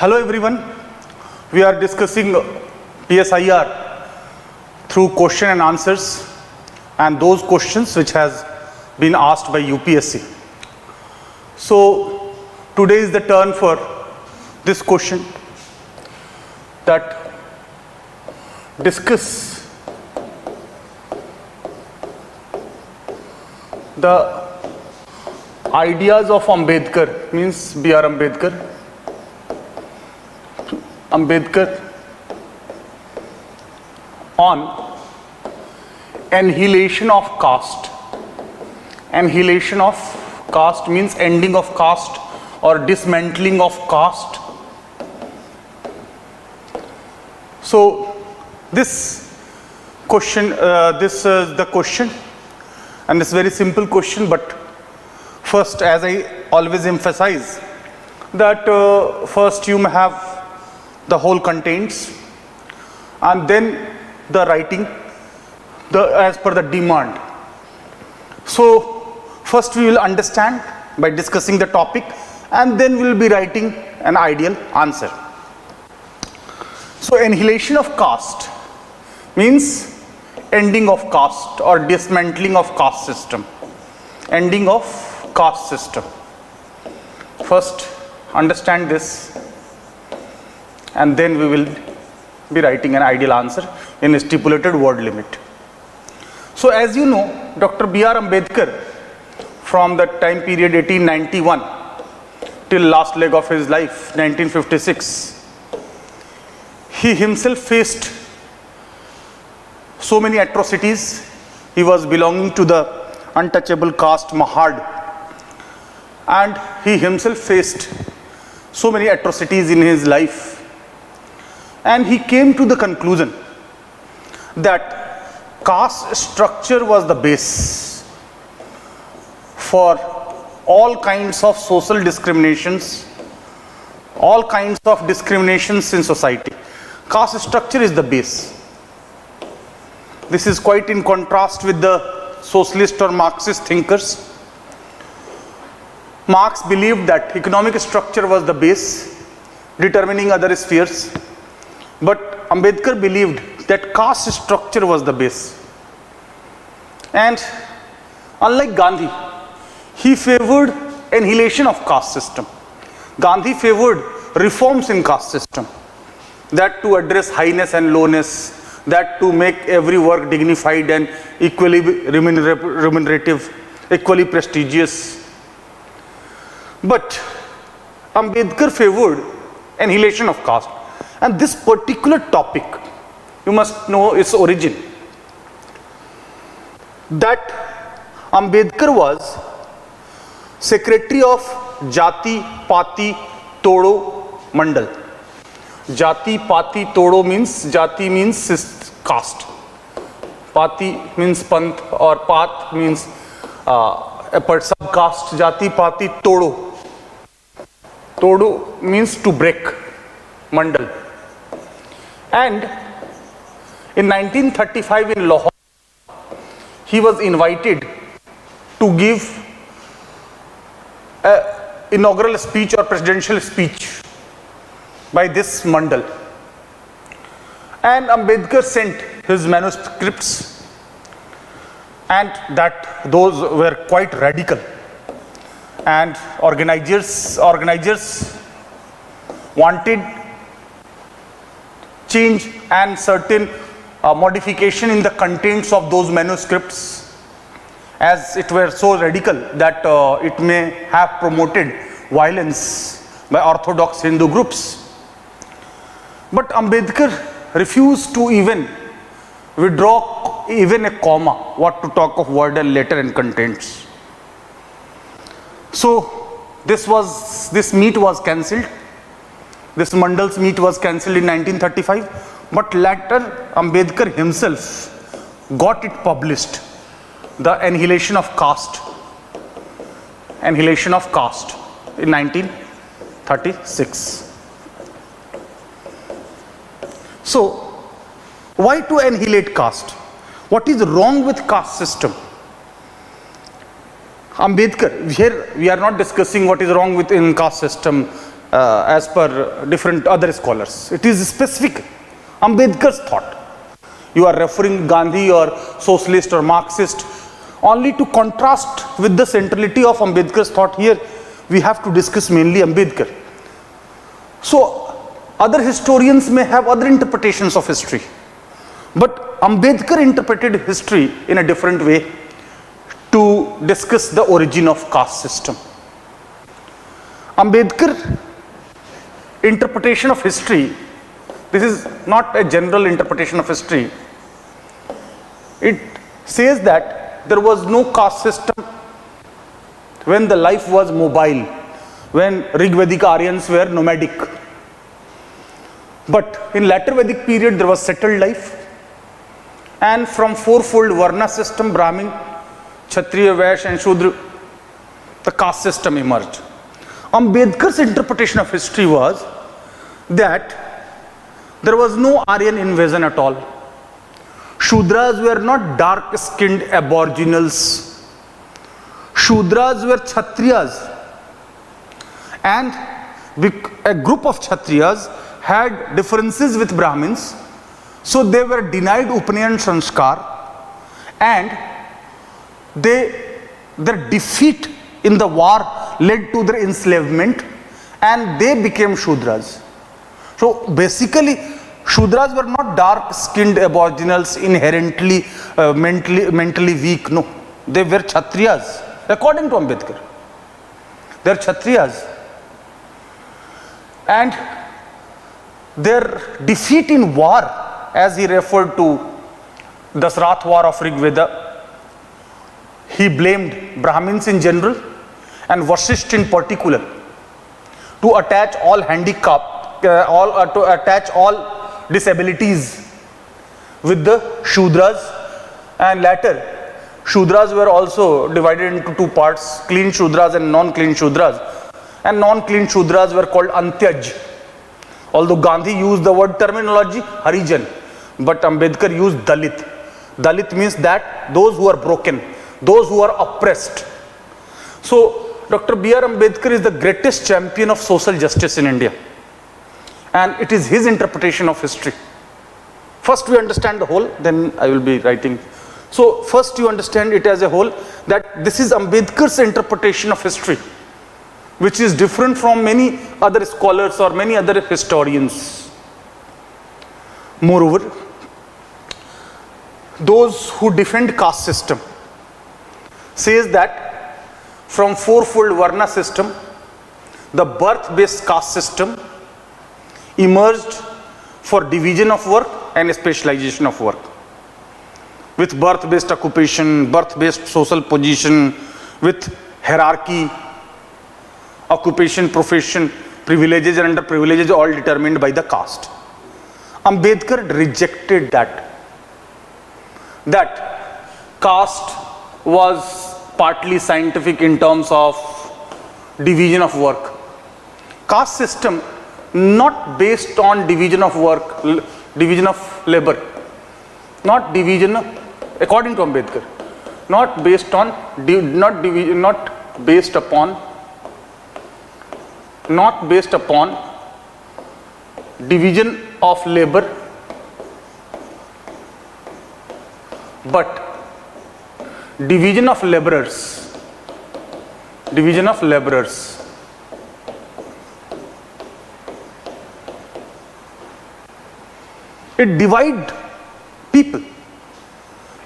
Hello everyone, we are discussing PSIR through question and answers and those questions which has been asked by UPSC. So today is the turn for this question that discuss the ideas of Ambedkar, means B R Ambedkar on annihilation of caste. Annihilation of caste means ending of caste or dismantling of caste. So this question, this is the question, and it's very simple question, but first, as I always emphasize, that first you may have the whole contents and then the writing as per the demand. So first we will understand by discussing the topic and then we will be writing an ideal answer. So annihilation of caste means ending of caste or dismantling of caste system. Ending of caste system. First understand this and then we will be writing an ideal answer in a stipulated word limit. So as you know, Dr. B R Ambedkar from the time period 1891 till last leg of his life 1956, he himself faced so many atrocities. He was belonging to the untouchable caste Mahad, and he himself faced so many atrocities in his life, and he came to the conclusion that caste structure was the base for all kinds of social discriminations, all kinds of discriminations in society. Caste structure is the base. This is quite in contrast with the socialist or Marxist thinkers. Marx believed that economic structure was the base determining other spheres, but Ambedkar believed that caste structure was the base. And unlike Gandhi, he favored annihilation of caste system. Gandhi favored reforms in caste system, that to address highness and lowness, that to make every work dignified and equally remunerative, equally prestigious. But Ambedkar favored annihilation of caste. And this particular topic, you must know its origin. That Ambedkar was secretary of Jati Pati Todo Mandal. Jati Pati Todo means, Jati means caste, Pati means Panth, or Path means a sub-caste. Jati Pati Todo. Todo means to break, Mandal. And in 1935 in Lahore, he was invited to give an inaugural speech or presidential speech by this Mandal. And Ambedkar sent his manuscripts, and that those were quite radical. And organizers wanted change and certain modification in the contents of those manuscripts, as it were so radical that it may have promoted violence by orthodox Hindu groups. But Ambedkar refused to even withdraw even a comma, what to talk of word and letter and contents. So this meet was cancelled. This Mandal's meet was cancelled in 1935, but later Ambedkar himself got it published, the annihilation of caste in 1936. So why to annihilate caste? What is wrong with caste system? Ambedkar, here we are not discussing what is wrong with in caste system, as per different other scholars. It is specific. Ambedkar's thought. You are referring Gandhi or socialist or Marxist only to contrast with the centrality of Ambedkar's thought. Here we have to discuss mainly Ambedkar. So other historians may have other interpretations of history, but Ambedkar interpreted history in a different way to discuss the origin of caste system. Ambedkar interpretation of history, this is not a general interpretation of history. It says that there was no caste system when the life was mobile, when Rigvedic Aryans were nomadic. But in later Vedic period there was settled life, and from fourfold Varna system, Brahmin, Kshatriya, Vaishya and Shudra, the caste system emerged. Ambedkar's interpretation of history was that there was no Aryan invasion at all. Shudras were not dark-skinned aboriginals. Shudras were Kshatriyas, and a group of Kshatriyas had differences with Brahmins, so they were denied Upanayan Sanskar, and their defeat in the war led to their enslavement, and they became Shudras. So basically, Shudras were not dark-skinned aboriginals inherently mentally weak. No, they were Kshatriyas according to Ambedkar. They are Kshatriyas, and their defeat in war, as he referred to Dasrath war of Rig Veda, he blamed Brahmins in general and Vasisht in particular to attach all to attach all disabilities with the Shudras, and later Shudras were also divided into two parts, clean Shudras and non-clean Shudras, and non-clean Shudras were called Antyaj. Although Gandhi used the word terminology Harijan, but Ambedkar used Dalit. Dalit means that those who are broken, those who are oppressed. So Dr. B R Ambedkar is the greatest champion of social justice in India, and it is his interpretation of history. First we understand the whole, then I will be writing. So first you understand it as a whole, that this is Ambedkar's interpretation of history, which is different from many other scholars or many other historians. Moreover, those who defend caste system says that from fourfold Varna system, the birth-based caste system emerged for division of work and specialization of work, with birth-based occupation, birth-based social position, with hierarchy, occupation, profession, privileges and underprivileges all determined by the caste. Ambedkar rejected that caste was partly scientific in terms of division of work. Caste system not based on division of work, division of labor, not division, according to Ambedkar, not based on, not based upon division of labor, but division of laborers. Division of laborers. It divides people.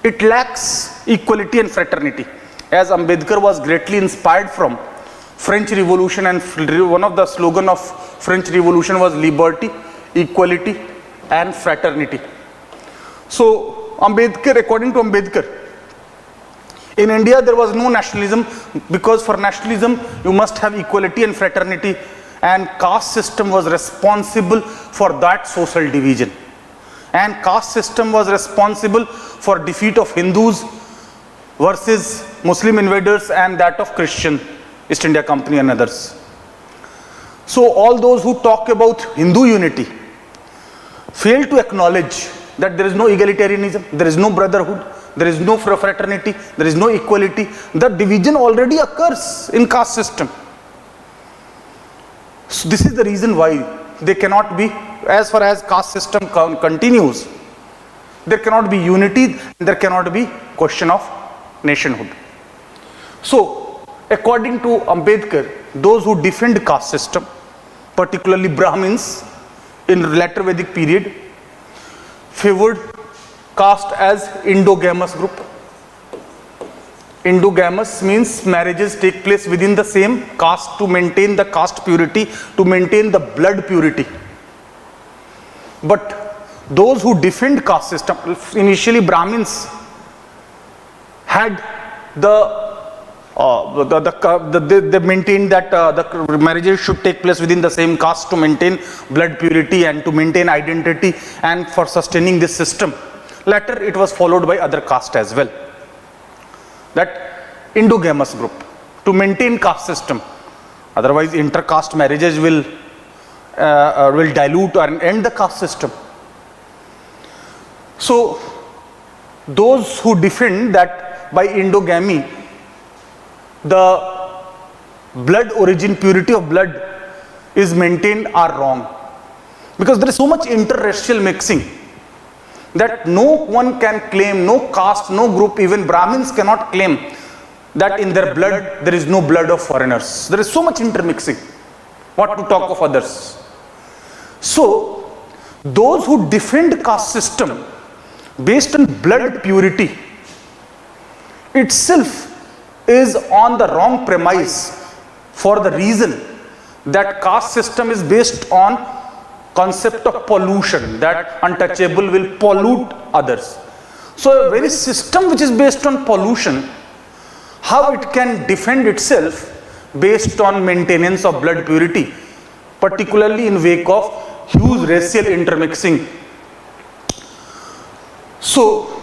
It lacks equality and fraternity. As Ambedkar was greatly inspired from French Revolution, and one of the slogan of French Revolution was liberty, equality and fraternity. So Ambedkar, according to Ambedkar, in India there was no nationalism, because for nationalism you must have equality and fraternity, and caste system was responsible for that social division, and caste system was responsible for defeat of Hindus versus Muslim invaders and that of Christian, East India Company and others. So all those who talk about Hindu unity fail to acknowledge that there is no egalitarianism, there is no brotherhood, there is no fraternity, there is no equality. The division already occurs in caste system. So this is the reason why they cannot be, as far as caste system continues, there cannot be unity, there cannot be question of nationhood. So according to Ambedkar, those who defend caste system, particularly Brahmins in later Vedic period, favored caste as endogamous group. Endogamous means marriages take place within the same caste to maintain the caste purity, to maintain the blood purity. But those who defend caste system, initially Brahmins had they maintained that the marriages should take place within the same caste to maintain blood purity and to maintain identity and for sustaining this system. Later it was followed by other castes as well. That endogamous group to maintain caste system. Otherwise inter-caste marriages will dilute and end the caste system. So those who defend that by endogamy the blood origin, purity of blood is maintained are wrong, because there is so much interracial mixing that no one can claim, no caste, no group, even Brahmins cannot claim that in their blood there is no blood of foreigners. There is so much intermixing. What to talk of others? So those who defend caste system based on blood purity itself is on the wrong premise, for the reason that caste system is based on concept of pollution, that untouchable will pollute others. So a very system which is based on pollution, how it can defend itself based on maintenance of blood purity, particularly in wake of huge racial intermixing. So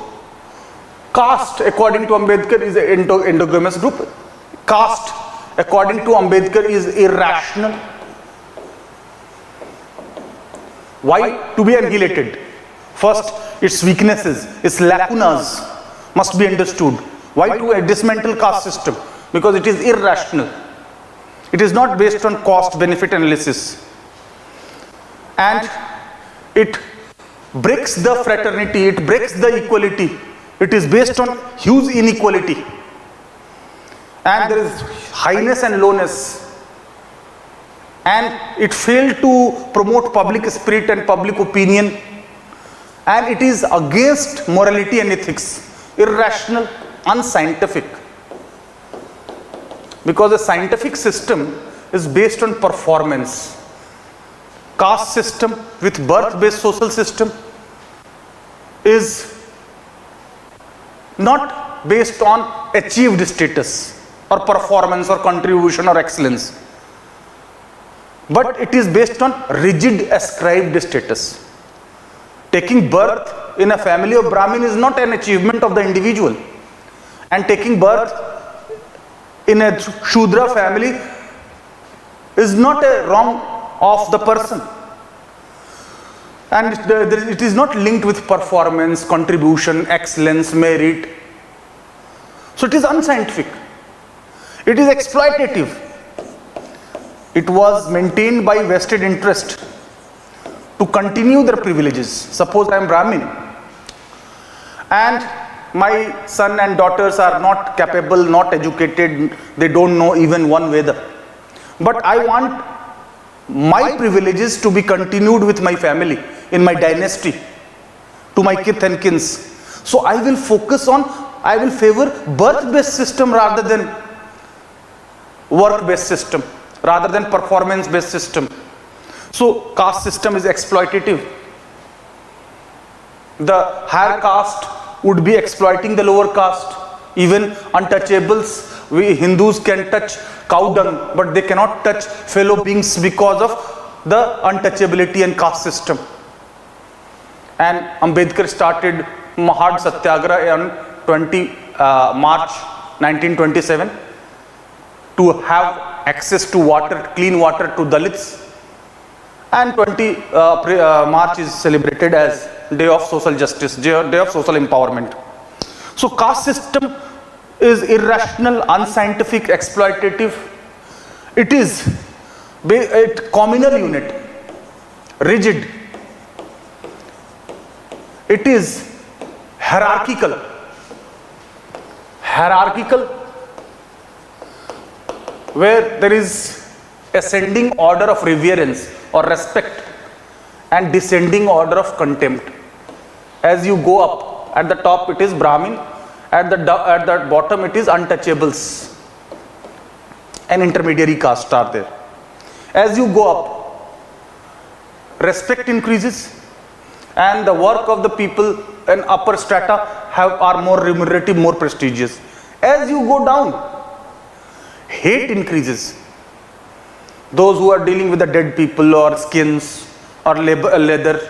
caste according to Ambedkar is an endogamous group. Caste according to Ambedkar is irrational. Why? To be annihilated. First, its weaknesses, its lacunas must be understood. Why to dismantle caste system? Because it is irrational. It is not based on cost benefit analysis. And it breaks the fraternity, it breaks the equality. It is based on huge inequality. And there is highness and lowness. And it failed to promote public spirit and public opinion. And it is against morality and ethics. Irrational, unscientific. Because a scientific system is based on performance. Caste system with birth-based social system is not based on achieved status or performance or contribution or excellence, but it is based on rigid ascribed status. Taking birth in a family of Brahmin is not an achievement of the individual, and taking birth in a Shudra family is not a wrong of the person, and it is not linked with performance, contribution, excellence, merit. So it is unscientific. It is exploitative. It was maintained by vested interest to continue their privileges. Suppose I am Brahmin and my son and daughters are not capable, not educated, they don't know even one Veda. But I want my privileges to be continued with my family, in my dynasty, to my kith and kins. So I will favor birth-based system rather than work-based system, rather than performance-based system. So caste system is exploitative. The higher caste would be exploiting the lower caste. Even untouchables, we Hindus can touch cow dung, but they cannot touch fellow beings because of the untouchability and caste system. And Ambedkar started Mahad Satyagraha on 20 March 1927 to have access to water, clean water to Dalits. And 20 March is celebrated as Day of Social Justice, Day of Social Empowerment. So caste system is irrational, unscientific, exploitative. It is communal unit, rigid. It is hierarchical. Hierarchical, where there is ascending order of reverence or respect and descending order of contempt. As you go up, at the top it is Brahmin, at the bottom it is untouchables. An intermediary caste are there. As you go up, respect increases, and the work of the people in upper strata are more remunerative, more prestigious. As you go down, hate increases. Those who are dealing with the dead people or skins or leather,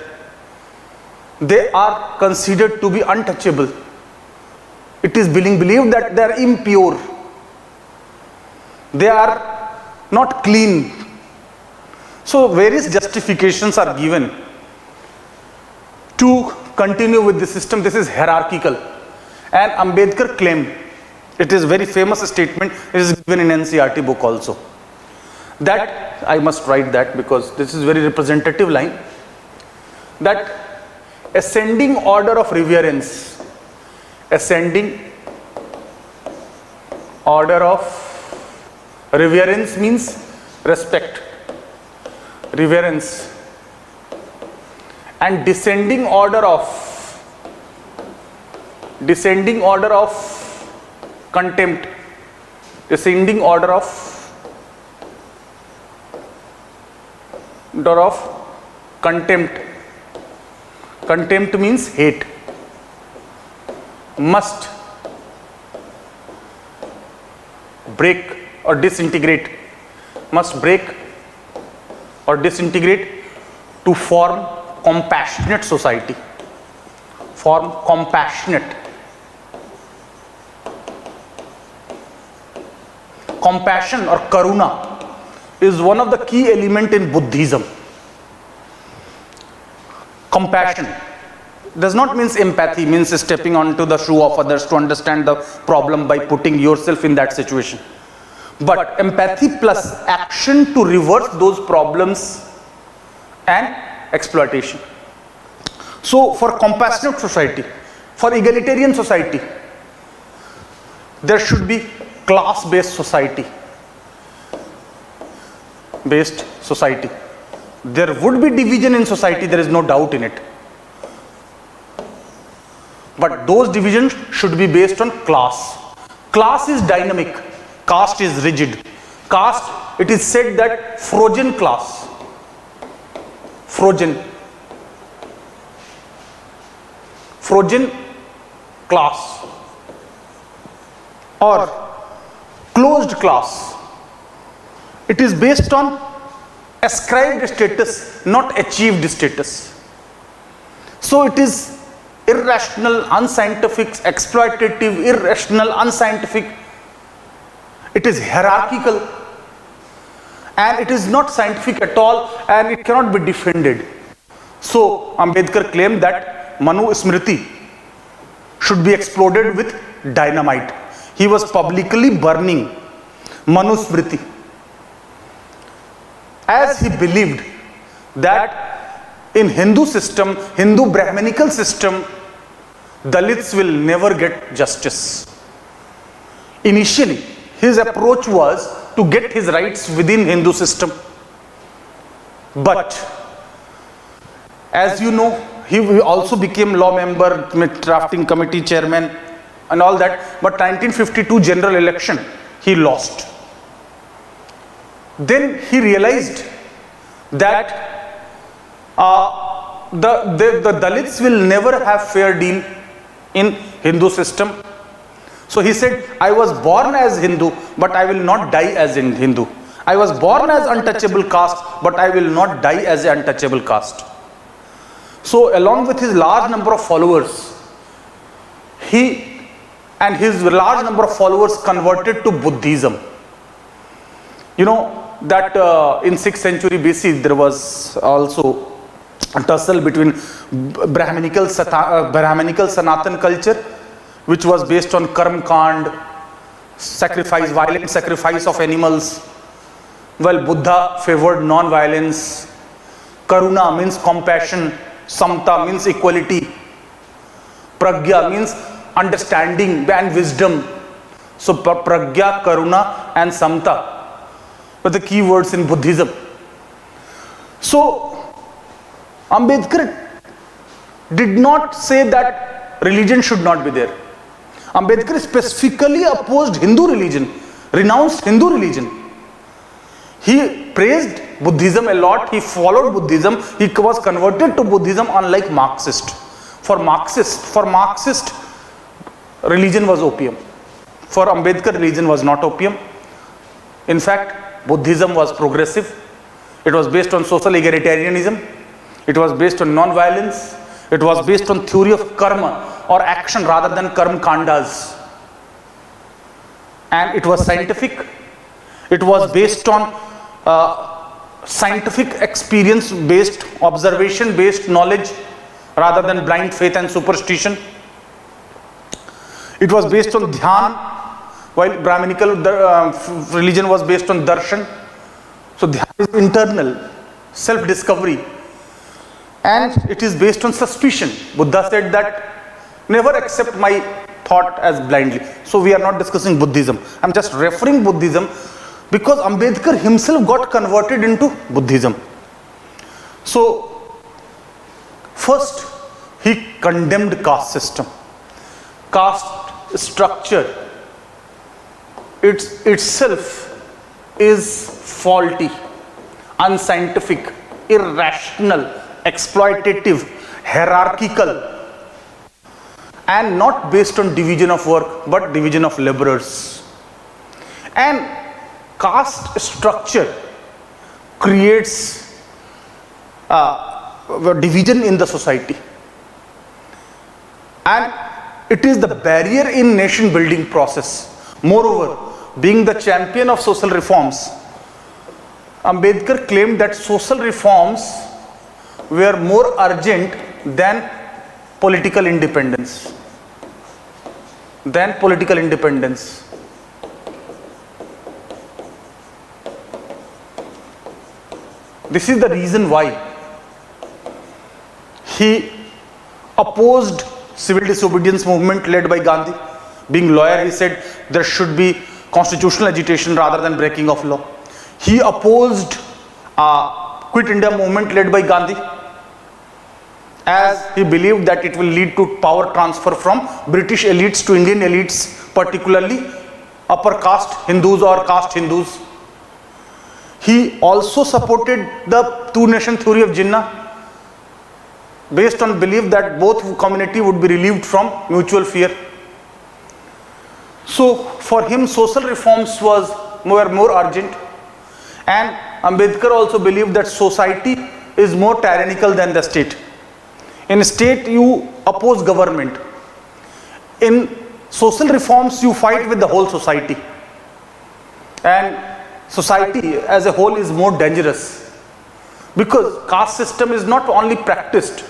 they are considered to be untouchable. It is believed that they are impure. They are not clean. So various justifications are given to continue with the system. This is hierarchical. And Ambedkar claimed, it is very famous statement, it is given in NCERT book also. That, I must write that because this is very representative line, that ascending order of reverence, ascending order of reverence means respect, reverence, and descending order of contempt, descending order of contempt. Contempt means hate. Must break or disintegrate. Must break or disintegrate to form compassionate society. Form compassionate. Compassion or karuna is one of the key elements in Buddhism. Compassion does not mean empathy, means stepping onto the shoe of others to understand the problem by putting yourself in that situation. But empathy plus action to reverse those problems and exploitation. So for compassionate society, for egalitarian society, there should be class-based society. There would be division in society, there is no doubt in it. But those divisions should be based on class. Class is dynamic, caste is rigid. Caste, it is said that frozen class, frozen class or closed class, it is based on ascribed status, not achieved status. So it is irrational, unscientific, exploitative, irrational, unscientific. It is hierarchical and it is not scientific at all and it cannot be defended. So Ambedkar claimed that Manu Smriti should be exploded with dynamite. He was publicly burning Manu Smriti, as he believed that in Hindu system, Hindu Brahminical system, Dalits will never get justice. Initially, his approach was to get his rights within Hindu system. But, as you know, he also became law member, drafting committee chairman and all that. But 1952 general election, he lost. Then he realized that the Dalits will never have fair deal in Hindu system. So he said, I was born as Hindu, but I will not die as in Hindu. I was born as untouchable caste, but I will not die as an untouchable caste. So along with his large number of followers, he and his large number of followers converted to Buddhism. You know that in 6th century BC there was also a tussle between Brahminical Sanatan culture, which was based on Karm Kand, sacrifice, violent sacrifice of animals, while Buddha favored non-violence. Karuna means compassion, Samta means equality, Pragya means understanding and wisdom. So Pragya, Karuna and Samta were the key words in Buddhism. So Ambedkar did not say that religion should not be there. Ambedkar specifically opposed Hindu religion, renounced Hindu religion. He praised Buddhism a lot, he followed Buddhism, he was converted to Buddhism, unlike Marxist. For Marxist, religion was opium. For Ambedkar, religion was not opium. In fact, Buddhism was progressive. It was based on social egalitarianism. It was based on non-violence. It was based on theory of karma or action rather than karma kandas. And it was scientific. It was based on scientific experience based, observation based knowledge rather than blind faith and superstition. It was based on dhyan, while Brahminical religion was based on darshan. So dhyan is internal, self-discovery, and it is based on suspicion. Buddha said that never accept my thought as blindly. So we are not discussing Buddhism. I am just referring Buddhism because Ambedkar himself got converted into Buddhism. So first he condemned caste system. Caste structure itself is faulty, unscientific, irrational, exploitative, hierarchical, and not based on division of work but division of laborers. And caste structure creates division in the society, and it is the barrier in nation building process. Moreover, being the champion of social reforms, Ambedkar claimed that social reforms were more urgent than political independence. This is the reason why he opposed civil disobedience movement led by Gandhi. Being lawyer, he said there should be constitutional agitation rather than breaking of law. He opposed Quit India movement led by Gandhi, as he believed that it will lead to power transfer from British elites to Indian elites, particularly upper caste Hindus or caste Hindus. He also supported the two-nation theory of Jinnah, based on belief that both community would be relieved from mutual fear. So for him, social reforms were more urgent, and Ambedkar also believed that society is more tyrannical than the state. In state, you oppose government. In social reforms, you fight with the whole society, and society as a whole is more dangerous, because caste system is not only practiced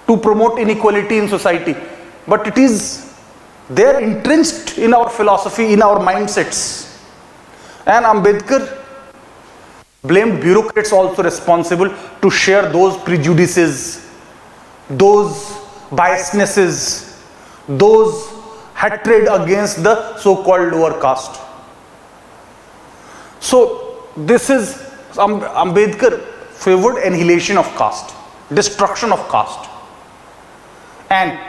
to promote inequality in society, but it is there entrenched in our philosophy, in our mindsets. And Ambedkar blamed bureaucrats also responsible to share those prejudices, those biasnesses, those hatred against the so-called lower caste. So this is Ambedkar favored annihilation of caste, destruction of caste. And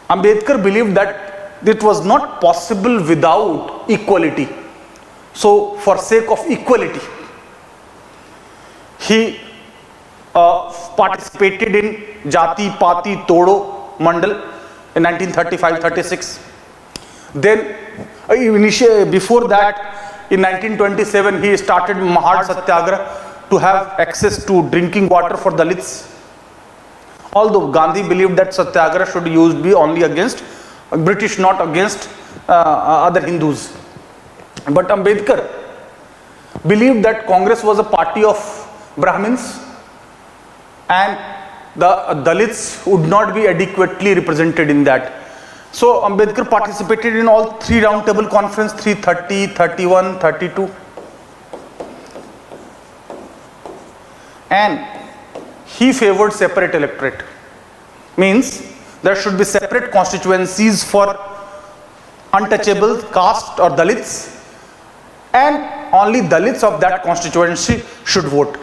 Ambedkar believed that it was not possible without equality. So for sake of equality, he participated in Jati Pati Todo Mandal in 1935-36. Then before that, in 1927, he started Mahad Satyagraha to have access to drinking water for Dalits. Although Gandhi believed that Satyagraha should be only against British, not against other Hindus. But Ambedkar believed that Congress was a party of Brahmins and the Dalits would not be adequately represented in that. So Ambedkar participated in all three round table conference, 330, 31, 32. and he favored separate electorate. Means there should be separate constituencies for untouchables, caste or Dalits, and only Dalits of that constituency should vote.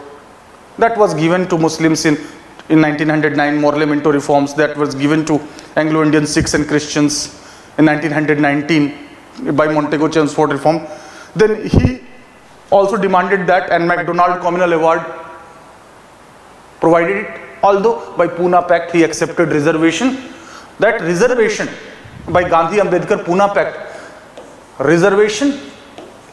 That was given to Muslims in 1909, Morley-Minto reforms. That was given to Anglo-Indian Sikhs and Christians in 1919 by Montego-Chelmsford reform. Then he also demanded that, and MacDonald Communal Award provided it, although by Pune Pact he accepted reservation. That reservation by Gandhi Ambedkar Pune Pact, reservation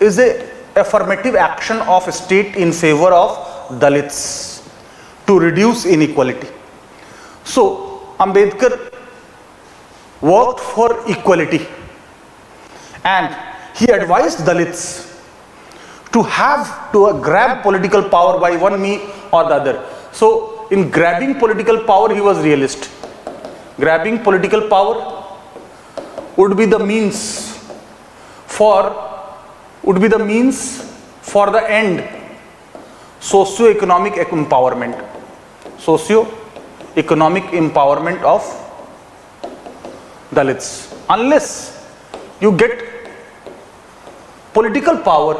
is a affirmative action of state in favor of Dalits to reduce inequality. So Ambedkar worked for equality, and he advised Dalits to grab political power by one means or the other. So in grabbing political power, he was realist. Grabbing political power would be the means for the end socio-economic empowerment. Socio-economic empowerment of Dalits. Unless you get political power,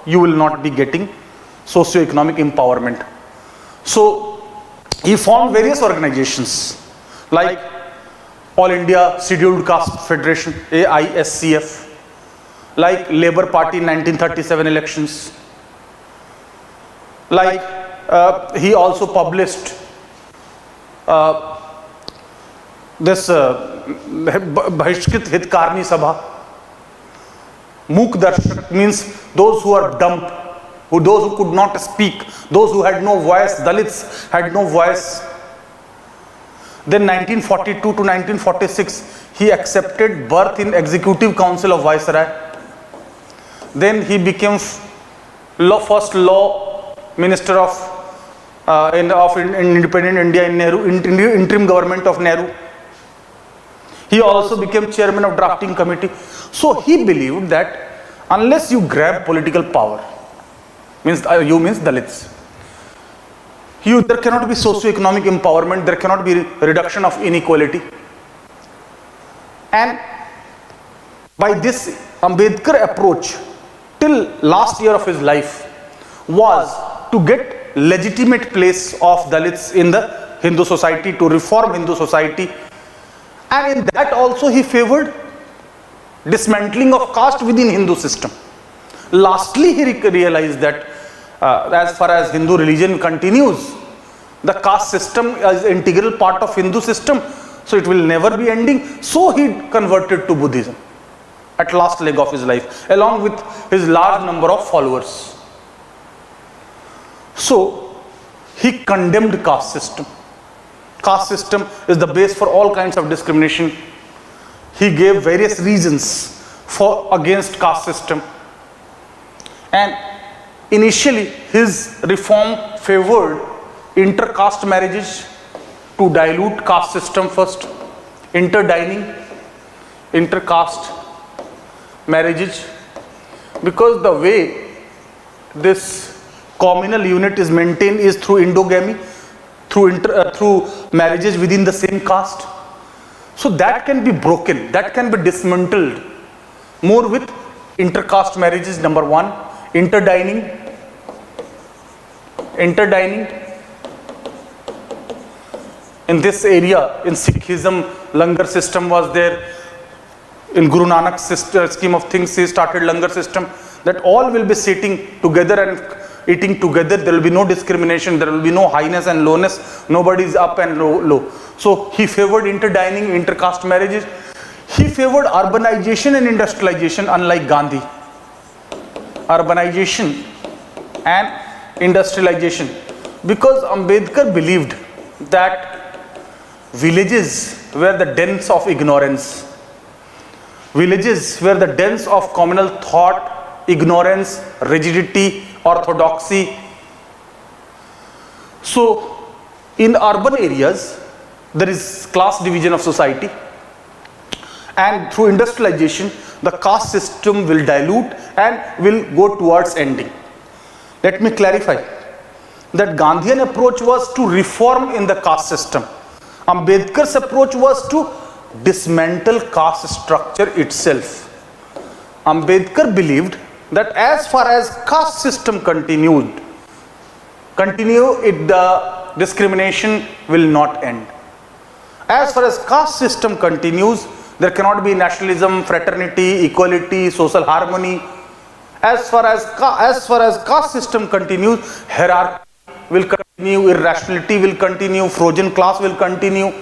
you will not be getting socio-economic empowerment. So he formed various organizations like All India Scheduled Caste Federation, AISCF, like Labour Party in 1937 elections, like he also published this Bahishkrit Hitkarni Sabha. Mook Darshak means those who are dumb, those who could not speak, those who had no voice. Dalits had no voice. Then 1942 to 1946, he accepted birth in Executive Council of Viceroy. Then he became first law minister of independent India in interim government of Nehru. He also became chairman of drafting committee. So he believed that unless you grab political power, means Dalits, there cannot be socio-economic empowerment, there cannot be reduction of inequality. And by this Ambedkar approach, till last year of his life, was to get legitimate place of Dalits in the Hindu society, to reform Hindu society. And in that also he favored dismantling of caste within Hindu system. Lastly, he realized that as far as Hindu religion continues, the caste system is an integral part of Hindu system, so it will never be ending. So he converted to Buddhism at last leg of his life, along with his large number of followers. So he condemned caste system. Caste system is the base for all kinds of discrimination. He gave various reasons against caste system. And initially his reform favored inter-caste marriages to dilute caste system first. Inter-caste marriages, because the way this communal unit is maintained is through endogamy, through marriages within the same caste. So that can be broken, that can be dismantled more with inter-caste marriages. Number one, interdining. In this area, in Sikhism, langar system was there. In Guru Nanak's scheme of things, he started langar system, that all will be sitting together and eating together. There will be no discrimination, there will be no highness and lowness, nobody is up and low. So he favored interdining, intercaste marriages. He favored urbanization and industrialization, unlike Gandhi. Urbanization and industrialization, because Ambedkar believed that villages were the dens of ignorance. Villages were the dens of communal thought, ignorance, rigidity, orthodoxy. So in urban areas, there is class division of society, and through industrialization, the caste system will dilute and will go towards ending. Let me clarify. that Gandhian approach was to reform in the caste system. Ambedkar's approach was to dismantle caste structure itself. Ambedkar believed that as far as caste system the discrimination will not end. As far as caste system continues, there cannot be nationalism, fraternity, equality, social harmony. As far as caste system continues, hierarchy will continue, irrationality will continue, frozen class will continue,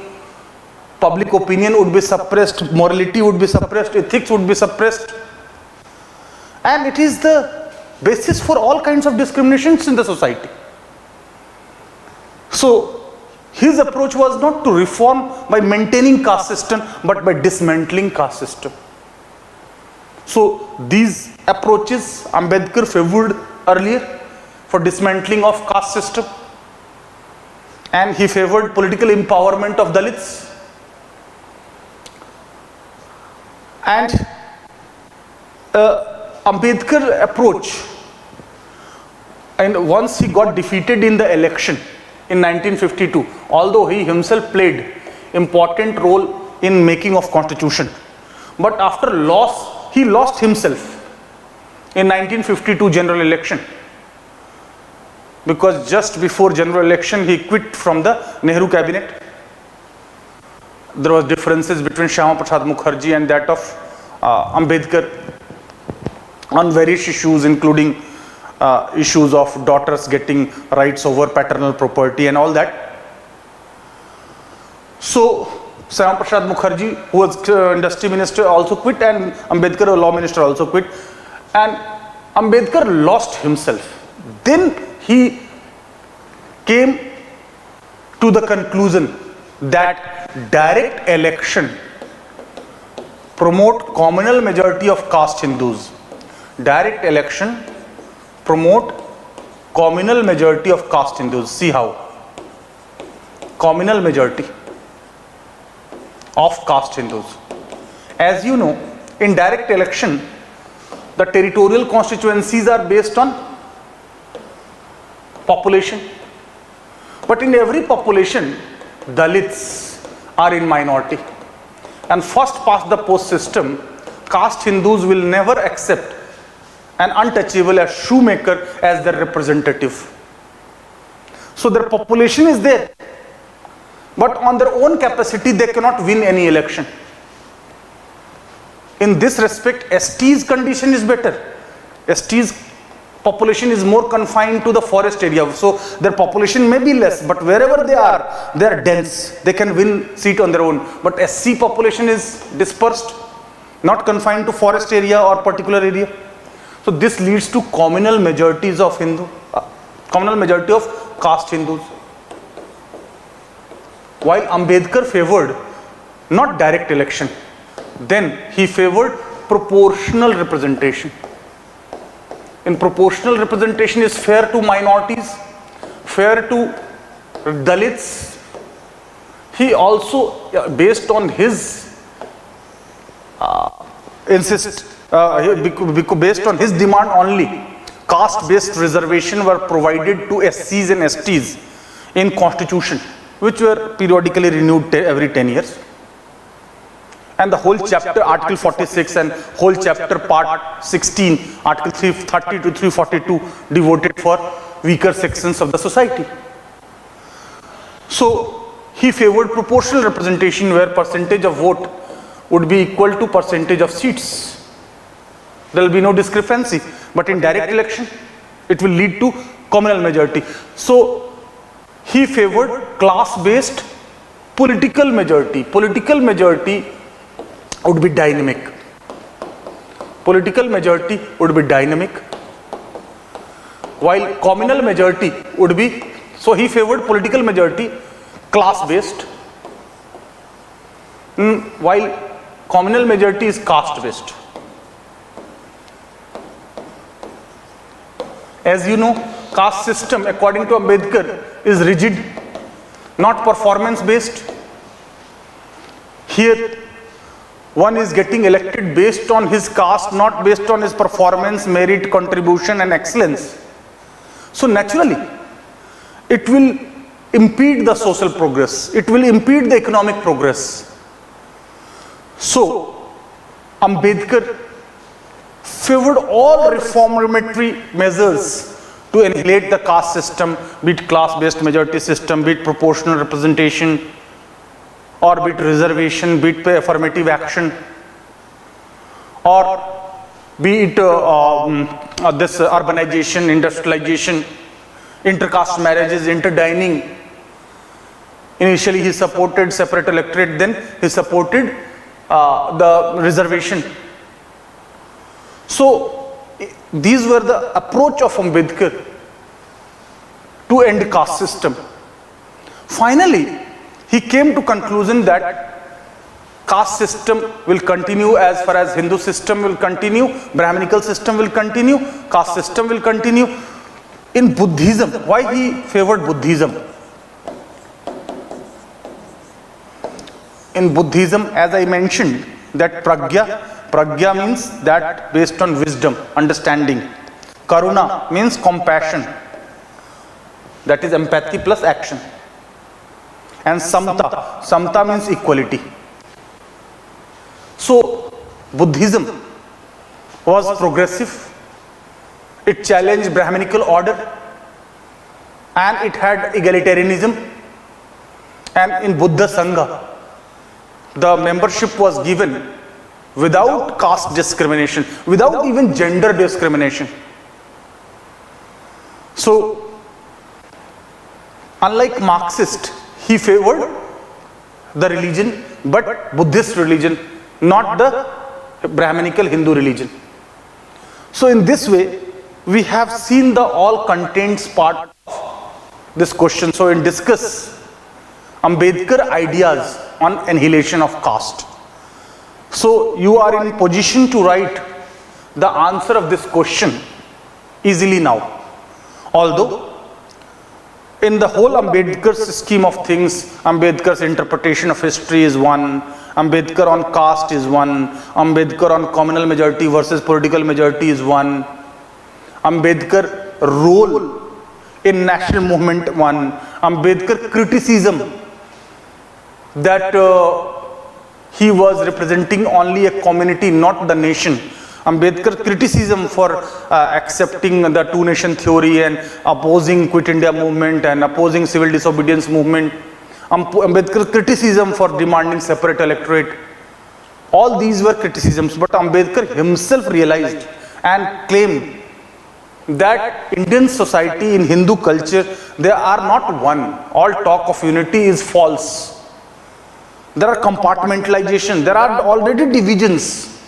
public opinion would be suppressed, morality would be suppressed, ethics would be suppressed. And it is the basis for all kinds of discriminations in the society. So his approach was not to reform by maintaining caste system, but by dismantling caste system. So these approaches Ambedkar favored earlier for dismantling of caste system, and he favored political empowerment of Dalits. And Ambedkar approach, and once he got defeated in the election in 1952, although he himself played important role in making of constitution, but after loss, he lost himself in 1952 general election, because just before general election he quit from the Nehru cabinet. There was differences between Shyama Prasad Mukherjee and that of Ambedkar on various issues, including issues of daughters getting rights over paternal property and all that. So Shyama Prasad Mukherjee, who was industry minister, also quit, and Ambedkar, law minister, also quit, and Ambedkar lost himself. Then he came to the conclusion that direct election promote communal majority of caste Hindus. Direct election promote communal majority of caste Hindus. See how? Communal majority of caste Hindus. As you know, in direct election, the territorial constituencies are based on population. But in every population, Dalits are in minority. And first past the post system, caste Hindus will never accept an untouchable, a shoemaker, as their representative. So their population is there, but on their own capacity they cannot win any election. In this respect, ST's condition is better. ST's population is more confined to the forest area, so their population may be less, but wherever they are dense, they can win seat on their own. But SC population is dispersed, not confined to forest area or particular area. So this leads to communal majorities of communal majority of caste Hindus. While Ambedkar favored not direct election, then he favored proportional representation. In proportional representation is fair to minorities, fair to Dalits. He also, based on his based on his demand only, caste-based reservation were provided to SCs and STs in constitution, which were periodically renewed every 10 years. And the whole chapter, Article 46, and whole chapter part 16, Article 330 to 342, devoted for weaker sections of the society. So he favored proportional representation, where percentage of vote would be equal to percentage of seats. There will be no discrepancy. But in direct election, it will lead to communal majority. So he favored class-based political majority. Political majority would be dynamic. Political majority would be dynamic, while communal majority would be, so he favored political majority class-based, while communal majority is caste-based. As you know, caste system according to Ambedkar is rigid, not performance-based. Here one is getting elected based on his caste, not based on his performance, merit, contribution and excellence. So naturally, it will impede the social progress, it will impede the economic progress. So Ambedkar favored all reformatory measures to annihilate the caste system, be it class-based majority system, be it proportional representation, or be it reservation, be it affirmative action, or be it this urbanization, industrialization, intercaste marriages, interdining. Initially he supported separate electorate, then he supported the reservation. So these were the approach of Ambedkar to end caste system. Finally, he came to conclusion that caste system will continue as far as Hindu system will continue, Brahminical system will continue, caste system will continue. In Buddhism, why he favored Buddhism? In Buddhism, as I mentioned, that pragya means that based on wisdom, understanding. Karuna means compassion, that is empathy plus action. And samta means equality. So Buddhism was progressive, it challenged Brahminical order, and it had egalitarianism. And in Buddha Sangha, the membership was given without caste discrimination, without even gender discrimination. So unlike Marxist, he favored the religion, but Buddhist religion, not the Brahminical Hindu religion. So in this way, we have seen the all contents part of this question. So in discuss Ambedkar ideas on annihilation of caste. So you are in position to write the answer of this question easily now. Although in the whole Ambedkar's scheme of things, Ambedkar's interpretation of history is one, Ambedkar on caste is one, Ambedkar on communal majority versus political majority is one, Ambedkar role in national movement one, Ambedkar criticism that he was representing only a community, not the nation. Ambedkar criticism for accepting the two-nation theory and opposing Quit India movement and opposing civil disobedience movement. Ambedkar criticism for demanding separate electorate. All these were criticisms, but Ambedkar himself realized and claimed that Indian society, in Hindu culture, they are not one. All talk of unity is false. There are compartmentalization, there are already divisions.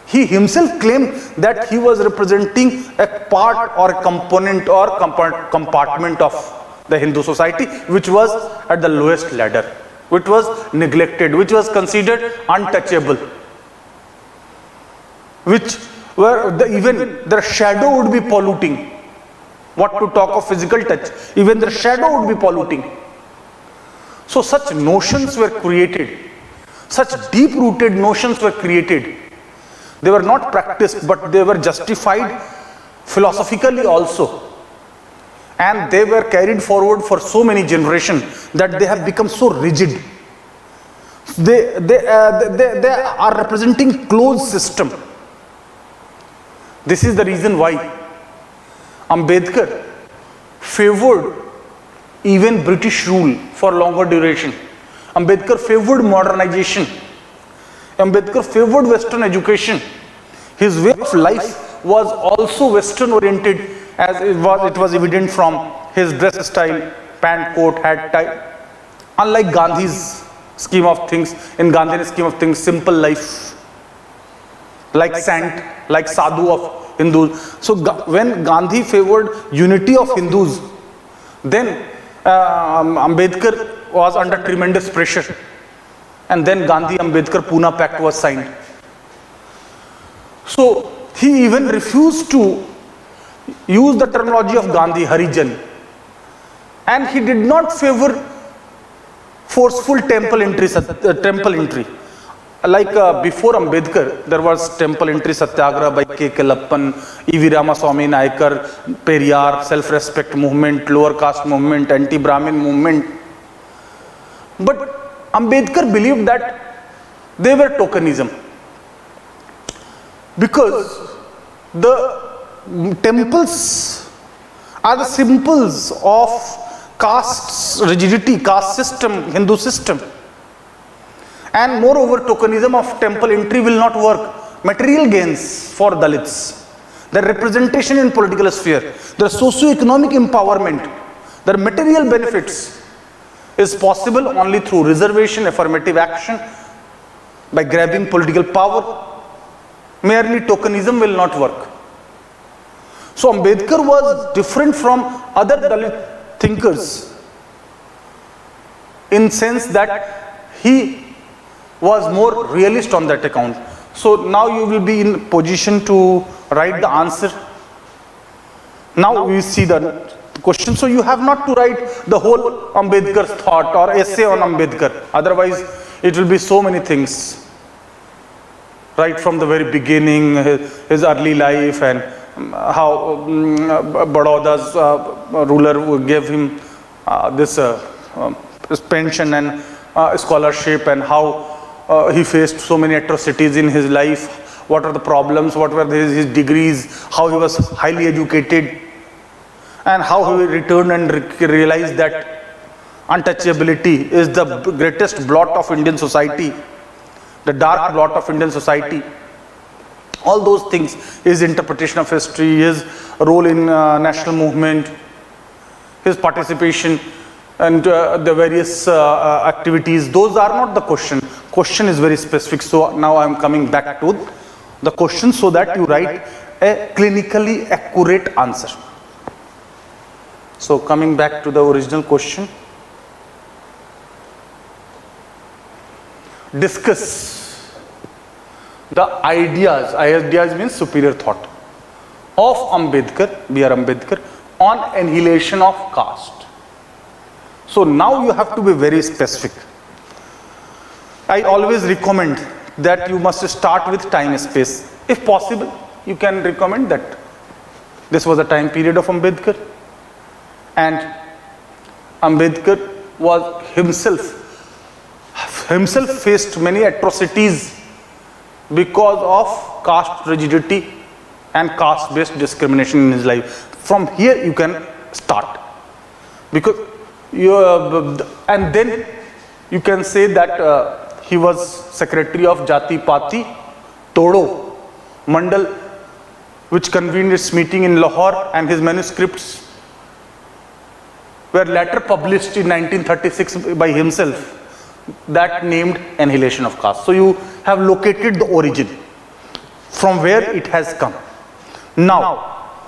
He himself claimed that he was representing a part or a component or compartment of the Hindu society, which was at the lowest ladder, which was neglected, which was considered untouchable, which where even their shadow would be polluting. What to talk of physical touch, even their shadow would be polluting. So such notions were created, such deep-rooted notions were created. They were not practiced, but they were justified philosophically also. And they were carried forward for so many generations that they have become so rigid. They are representing closed system. This is the reason why Ambedkar favored even British rule for longer duration. Ambedkar favored modernization. Ambedkar favored Western education. His way of life was also Western oriented, as it was evident from his dress style, pant, coat, hat, tie. Unlike Gandhi's scheme of things, in Gandhi's scheme of things, simple life, like sant, like sadhu of Hindus. So when Gandhi favored unity of Hindus, then Ambedkar was under tremendous pressure. And then Gandhi-Ambedkar Pune Pact was signed. So he even refused to use the terminology of Gandhi, Harijan. And he did not favor forceful temple entry. before Ambedkar, there was temple entry satyagraha by K. Kelappan, E.V. Ramaswamy Naikar, Periyar, self-respect movement, lower caste movement, anti-Brahmin movement. But Ambedkar believed that they were tokenism, because the temples are the symbols of caste rigidity, caste system, Hindu system. And moreover, tokenism of temple entry will not work. Material gains for Dalits, their representation in political sphere, their socio-economic empowerment, their material benefits is possible only through reservation, affirmative action, by grabbing political power. Merely tokenism will not work. So Ambedkar was different from other Dalit thinkers in sense that he was more realist on that account. So now you will be in position to write the answer. Now we see the question. So you have not to write the whole Ambedkar's thought or essay on Ambedkar. Otherwise, it will be so many things. Right from the very beginning, his early life, and how Baroda's ruler gave him this pension and scholarship, and how he faced so many atrocities in his life, what are the problems, what were his degrees, how he was highly educated, and how he returned and realized that untouchability is the greatest blot of Indian society, the dark blot of Indian society. All those things, his interpretation of history, his role in national movement, his participation and the various activities, those are not the question. Question is very specific. So now I am coming back to the question so that you write a clinically accurate answer. So coming back to the original question. Discuss the ideas means superior thought, of Ambedkar, B R Ambedkar, on annihilation of caste. So now you have to be very specific. I always recommend that you must start with time space. If possible, you can recommend that this was a time period of Ambedkar, and Ambedkar was himself faced many atrocities because of caste rigidity and caste based discrimination in his life. From here you can start, because you and then you can say that he was secretary of Jati Pati Todo Mandal, which convened its meeting in Lahore, and his manuscripts were later published in 1936 by himself, that named annihilation of caste. So you have located the origin from where it has come. Now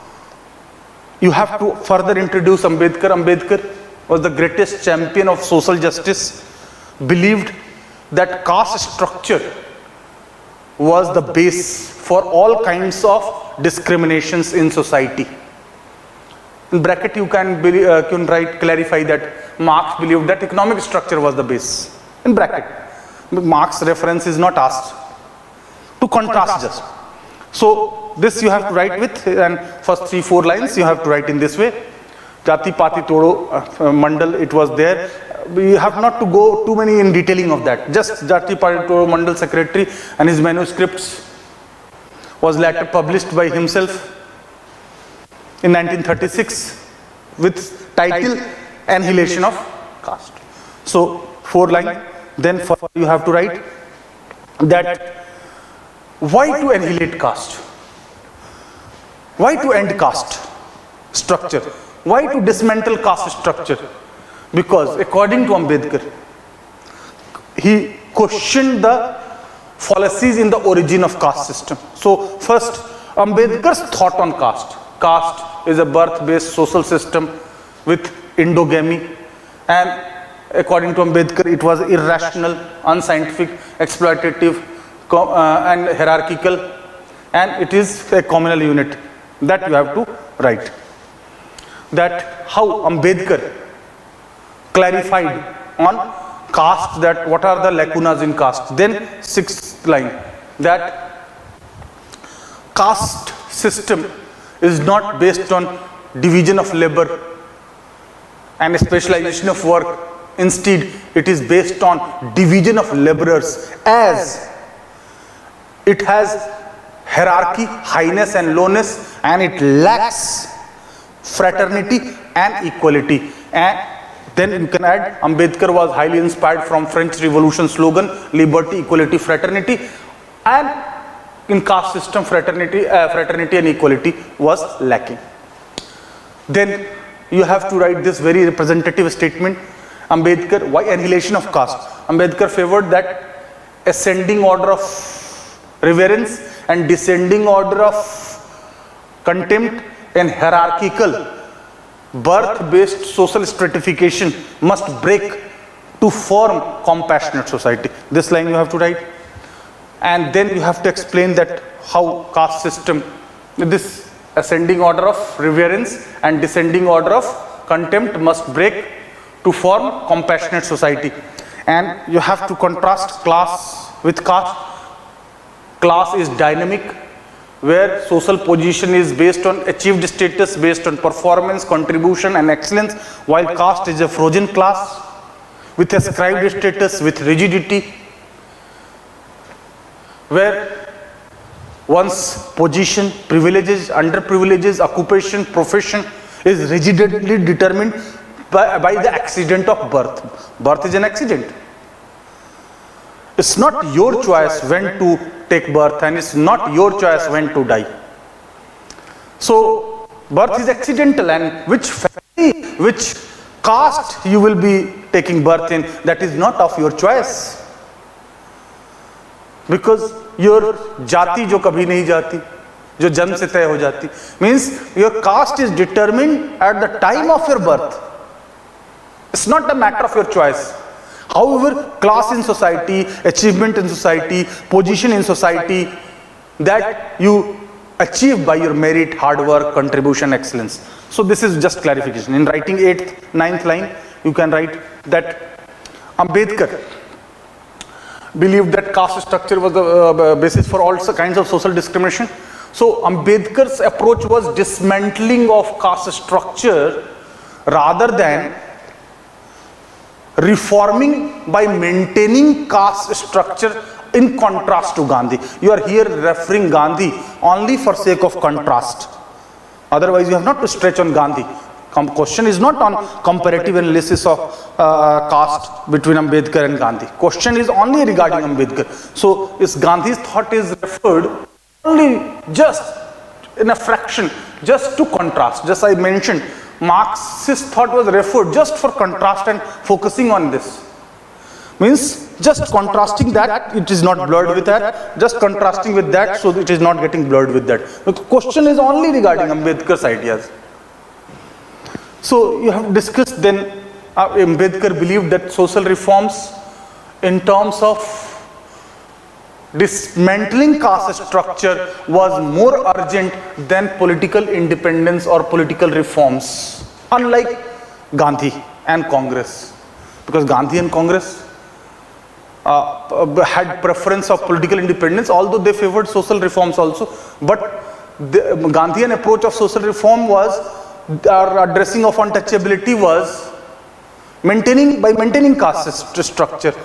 you have to further introduce Ambedkar. Ambedkar was the greatest champion of social justice, believed that caste structure was the base for all kinds of discriminations in society. In bracket you can write, clarify that Marx believed that economic structure was the base. In bracket, Marx reference is not asked, to contrast just. So this you have to write with, and first 3-4 lines you have to write in this way. Jati Pati Todo Mandal, it was there. We have not to go too many in detailing of that. Just Jati Pati Todo Mandal secretary, and his manuscripts was later published by himself in 1936 with title Annihilation of Caste. So 4 line. Then you have to write that why to annihilate caste? Why to end caste structure? Why to dismantle caste structure? Because according to Ambedkar, he questioned the fallacies in the origin of caste system. So first, Ambedkar's thought on caste. Caste is a birth-based social system with endogamy, and according to Ambedkar, it was irrational, unscientific, exploitative, and hierarchical, and it is a communal unit. That you have to write. That how Ambedkar clarified on caste, that what are the lacunas in caste. Then sixth line, that caste system is not based on division of labor and specialization of work. Instead, it is based on division of laborers, as it has hierarchy, highness and lowness, and it lacks fraternity and equality. And then you can add, Ambedkar was highly inspired from French Revolution slogan, liberty, equality, fraternity, and in caste system fraternity and equality was lacking. Then you have to write this very representative statement. Ambedkar, why annihilation of caste? Ambedkar favored that ascending order of reverence and descending order of contempt, and hierarchical birth-based social stratification must break to form compassionate society. This line you have to write. And then you have to explain that how caste system, this ascending order of reverence and descending order of contempt must break to form compassionate society. And you have to contrast class with caste. Class is dynamic, where social position is based on achieved status, based on performance, contribution and excellence, while caste is a frozen class with ascribed status, with rigidity, where one's position, privileges, underprivileges, occupation, profession is rigidly determined by the accident of birth. Birth is an accident. It's not your choice when to take birth, and it's not your choice when to die. So birth is accidental, and which family, which caste you will be taking birth in, that is not of your choice. Because your jati jo kabhi nahi jati, jo janm se tay ho jati, means your caste is determined at the time of your birth. It's not a matter of your choice. However, class in society, achievement in society, position in society, that you achieve by your merit, hard work, contribution, excellence. So this is just clarification. In writing 8th, 9th line, you can write that Ambedkar believed that caste structure was the basis for all kinds of social discrimination. So Ambedkar's approach was dismantling of caste structure rather than reforming by maintaining caste structure, in contrast to Gandhi. You are here referring Gandhi only for sake of contrast. Otherwise, you have not to stretch on Gandhi. Question is not on comparative analysis of caste between Ambedkar and Gandhi. Question is only regarding Ambedkar. So, is Gandhi's thought is referred only just in a fraction, just to contrast. Just I mentioned, Marxist thought was referred just for contrast and focusing on this. Means just contrasting that, it is not blurred with that, just contrasting with that, so it is not getting blurred with that. The question is only regarding Ambedkar's ideas. So you have discussed then, Ambedkar believed that social reforms in terms of dismantling caste structure was more urgent than political independence or political reforms, unlike Gandhi and Congress. Because Gandhi and Congress had preference of political independence, although they favored social reforms also. But the Gandhian approach of social reform was, addressing of untouchability was maintaining caste structure.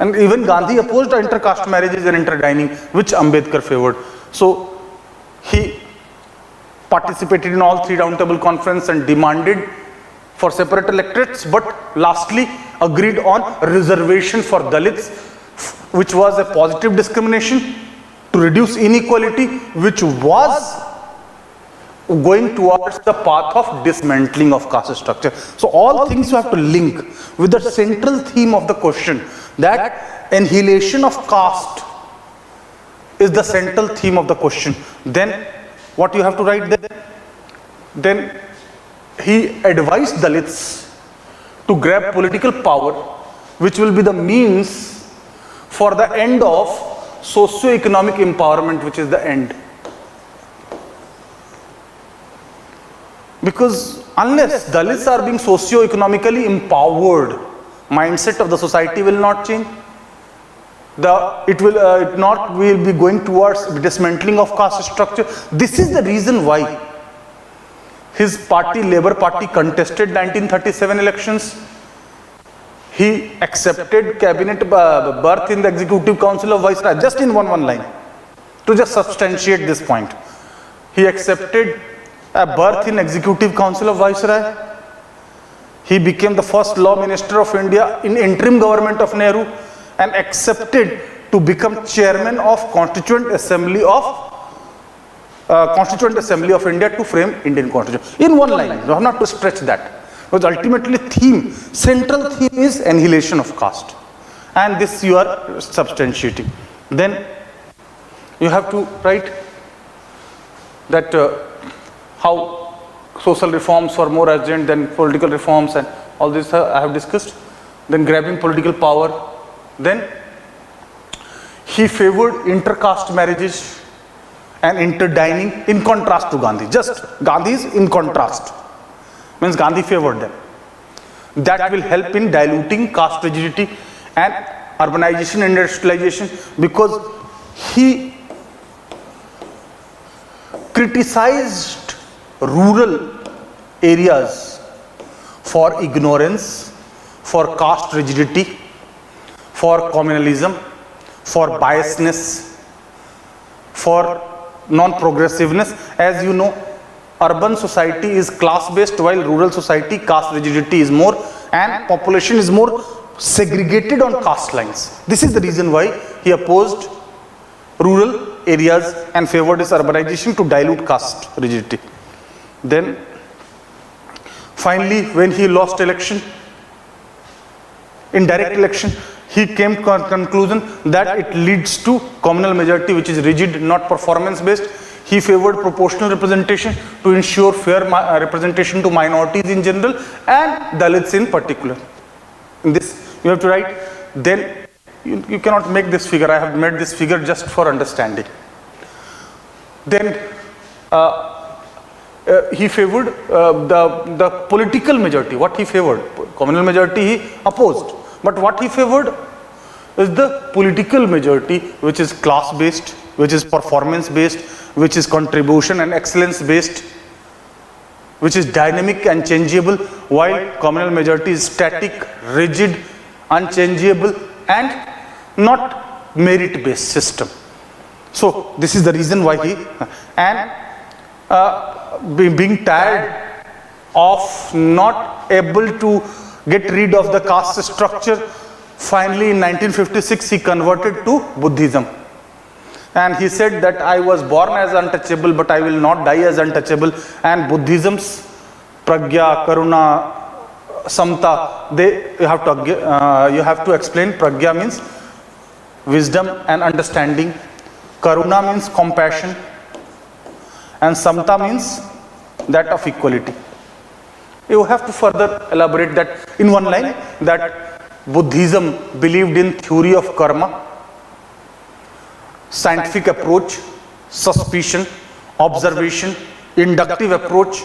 And even Gandhi opposed inter-caste marriages and interdining, which Ambedkar favored. So he participated in all three roundtable conferences and demanded for separate electorates, but lastly agreed on reservation for Dalits, which was a positive discrimination to reduce inequality, which was going towards the path of dismantling of caste structure. So all things you have to link with the central theme of the question, that annihilation of caste is the central theme of the question. Then what you have to write there? Then he advised Dalits to grab political power, which will be the means for the end of socio-economic empowerment, which is the end. Because unless Dalits are being socio-economically empowered, mindset of the society will not change. It will be going towards dismantling of caste structure. This is the reason why his party, Labour Party, contested 1937 elections. He accepted cabinet berth in the Executive Council of Viceroy, just in one line, to just substantiate this point. He accepted a berth in Executive Council of Viceroy. He became the first Law Minister of India in interim government of Nehru, and accepted to become chairman of Constituent Assembly of India to frame Indian Constitution. In one line, you have not to stretch that. Because ultimately central theme is annihilation of caste. And this you are substantiating. Then you have to write that how social reforms were more urgent than political reforms, and all this I have discussed. Then grabbing political power. Then he favored intercaste marriages and interdining, in contrast to Gandhi. Just Gandhi is in contrast. Means Gandhi favored them. That will help in diluting caste rigidity and urbanization and industrialization, because he criticized rural areas for ignorance, for caste rigidity, for communalism, for biasness, for non-progressiveness. As you know, urban society is class-based, while rural society caste rigidity is more, and population is more segregated on caste lines. This is the reason why he opposed rural areas and favored its urbanization to dilute caste rigidity. Then finally, when he lost election, in direct election, he came to a conclusion that it leads to communal majority, which is rigid, not performance based. He favored proportional representation to ensure fair representation to minorities in general and Dalits in particular. In this you have to write. Then you cannot make this figure. I have made this figure just for understanding. Then he favored the political majority. What he favored? Communal majority he opposed. But what he favored is the political majority, which is class based, which is performance based, which is contribution and excellence based, which is dynamic and changeable, while communal majority is static, rigid, unchangeable, and not merit based system. So this is the reason why he, and being tired of not able to get rid of the caste structure, finally in 1956 he converted to Buddhism. And he said that I was born as untouchable, but I will not die as untouchable. And Buddhism's pragya, karuna, samta, you have to explain. Pragya means wisdom and understanding, karuna means compassion, and samta means that of equality. You have to further elaborate that in one line, that Buddhism believed in theory of karma, scientific approach, suspicion, observation, inductive approach,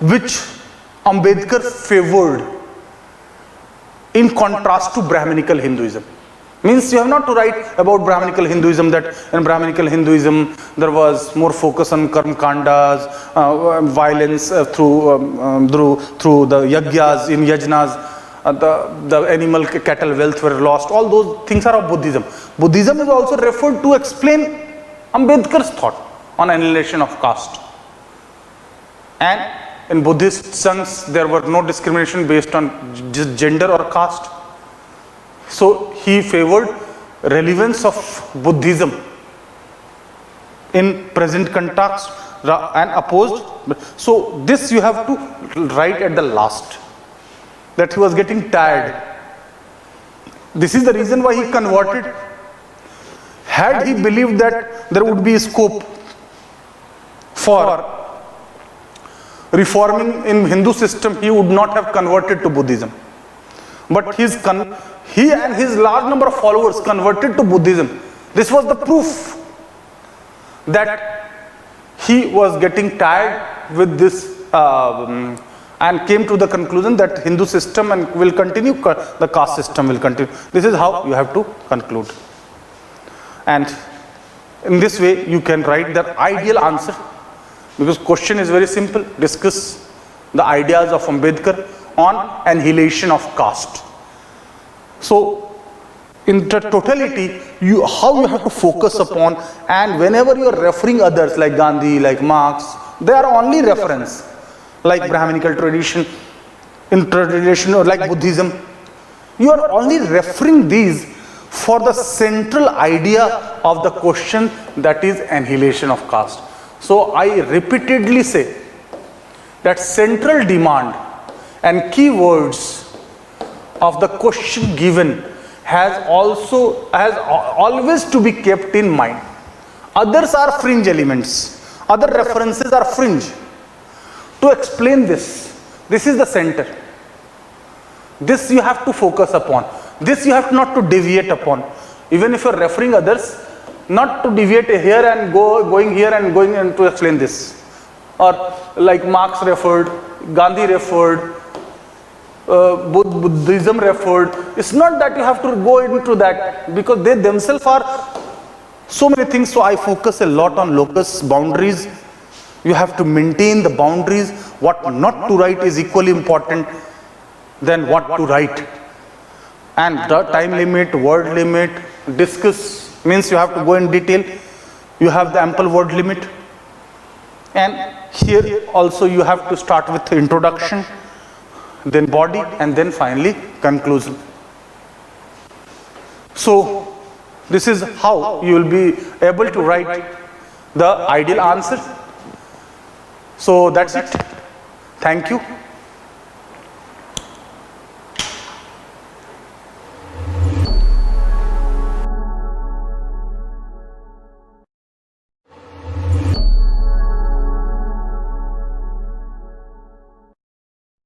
which Ambedkar favored in contrast to Brahminical Hinduism. Means you have not to write about Brahminical Hinduism, that in Brahminical Hinduism there was more focus on karma kandas, violence through the yagyas, in yajnas, the animal cattle wealth were lost. All those things are of Buddhism. Buddhism is also referred to explain Ambedkar's thought on annihilation of caste. And in Buddhist sanghs there were no discrimination based on gender or caste. So he favored relevance of Buddhism in present context and opposed. So this you have to write at the last, that he was getting tired. This is the reason why he converted. Had he believed that there would be scope for reforming in Hindu system, he would not have converted to Buddhism. But he and his large number of followers converted to Buddhism. This was the proof that he was getting tired with this and came to the conclusion that Hindu system and will continue, the caste system will continue. This is how you have to conclude. And in this way you can write the ideal answer, because question is very simple. Discuss the ideas of Ambedkar on annihilation of caste. So in the totality, how you have to focus upon, and whenever you are referring others like Gandhi, like Marx, they are only reference, like Brahminical tradition, in tradition, or like Buddhism. You are only referring these for the central idea of the question, that is annihilation of caste. So I repeatedly say that central demand and keywords of the question given has always to be kept in mind. Others are fringe elements, other references are fringe. To explain this is the center. This you have to focus upon. This you have not to deviate upon. Even if you are referring others, not to deviate here and going here and going and to explain this. Or like Marx referred, Gandhi referred, Buddhism referred. It's not that you have to go into that, because they themselves are so many things. So I focus a lot on locus, boundaries. You have to maintain the boundaries. What not to write is equally important than what to write. And the time limit, word limit, discuss means you have to go in detail. You have the ample word limit. And here also you have to start with introduction, then body, and then finally conclusion. So this is how you will be able to write the ideal answer. So that's it. Thank you.